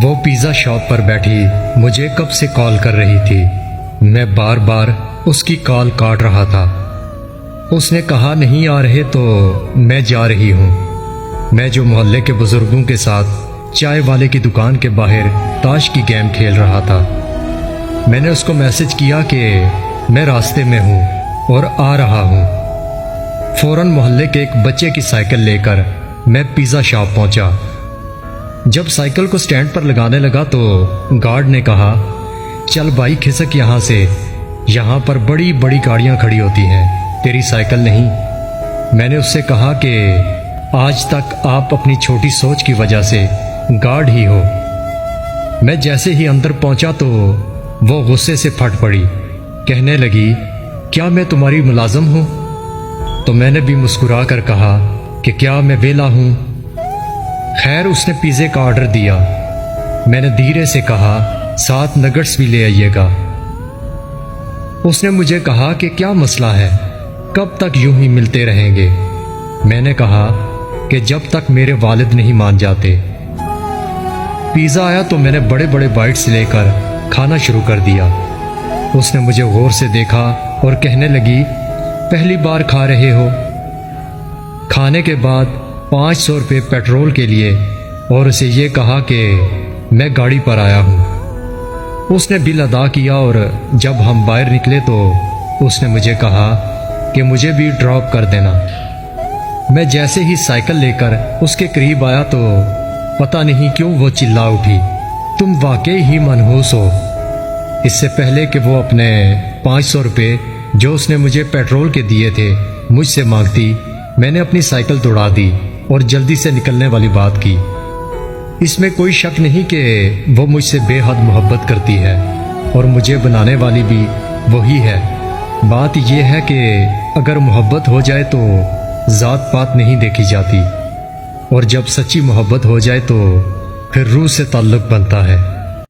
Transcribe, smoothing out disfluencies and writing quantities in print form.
وہ pizza shop پر بیٹھی مجھے کب سے کال کر رہی تھی۔ میں بار بار اس کی کال کاٹ رہا تھا۔ اس نے کہا نہیں آ رہے تو میں جا رہی ہوں۔ میں جو محلے کے بزرگوں کے ساتھ چائے والے کی دکان کے باہر تاش کی گیم کھیل رہا تھا۔ میں نے اس کو میسج کیا کہ میں راستے میں ہوں اور آ رہا ہوں۔ فوراً محلے کے ایک بچے کی سائیکل لے کر میں پیزا شاپ پہنچا۔ جب سائیکل کو سٹینڈ پر لگانے لگا تو گارڈ نے کہا چل بھائی کھسک یہاں سے، یہاں پر بڑی بڑی گاڑیاں کھڑی ہوتی ہیں، تیری سائیکل نہیں۔ میں نے اس سے کہا کہ آج تک آپ اپنی چھوٹی سوچ کی وجہ سے گارڈ ہی ہو۔ میں جیسے ہی اندر پہنچا تو وہ غصے سے پھٹ پڑی، کہنے لگی کیا میں تمہاری ملازم ہوں؟ تو میں نے بھی مسکرا کر کہا کہ کیا میں ویلا ہوں؟ خیر اس نے پیزے کا آرڈر دیا۔ میں نے دھیرے سے کہا 7 نگٹس بھی لے آئیے گا۔ اس نے مجھے کہا کہ کیا مسئلہ ہے، کب تک یوں ہی ملتے رہیں گے؟ میں نے کہا کہ جب تک میرے والد نہیں مان جاتے۔ پیزا آیا تو میں نے بڑے بڑے بائٹس لے کر کھانا شروع کر دیا۔ اس نے مجھے غور سے دیکھا اور کہنے لگی پہلی بار کھا رہے ہو؟ کھانے کے بعد 500 روپے پیٹرول کے لیے اور اسے یہ کہا کہ میں گاڑی پر آیا ہوں۔ اس نے بل ادا کیا اور جب ہم باہر نکلے تو اس نے مجھے کہا کہ مجھے بھی ڈراپ کر دینا۔ میں جیسے ہی سائیکل لے کر اس کے قریب آیا تو پتہ نہیں کیوں وہ چلا اٹھی تم واقعی ہی منحوس ہو۔ اس سے پہلے کہ وہ اپنے 500 روپے جو اس نے مجھے پیٹرول کے دیے تھے مجھ سے مانگتی، میں نے اپنی سائیکل دوڑا دی اور جلدی سے نکلنے والی بات کی۔ اس میں کوئی شک نہیں کہ وہ مجھ سے بے حد محبت کرتی ہے اور مجھے بنانے والی بھی وہی ہے۔ بات یہ ہے کہ اگر محبت ہو جائے تو ذات پات نہیں دیکھی جاتی، اور جب سچی محبت ہو جائے تو پھر روح سے تعلق بنتا ہے۔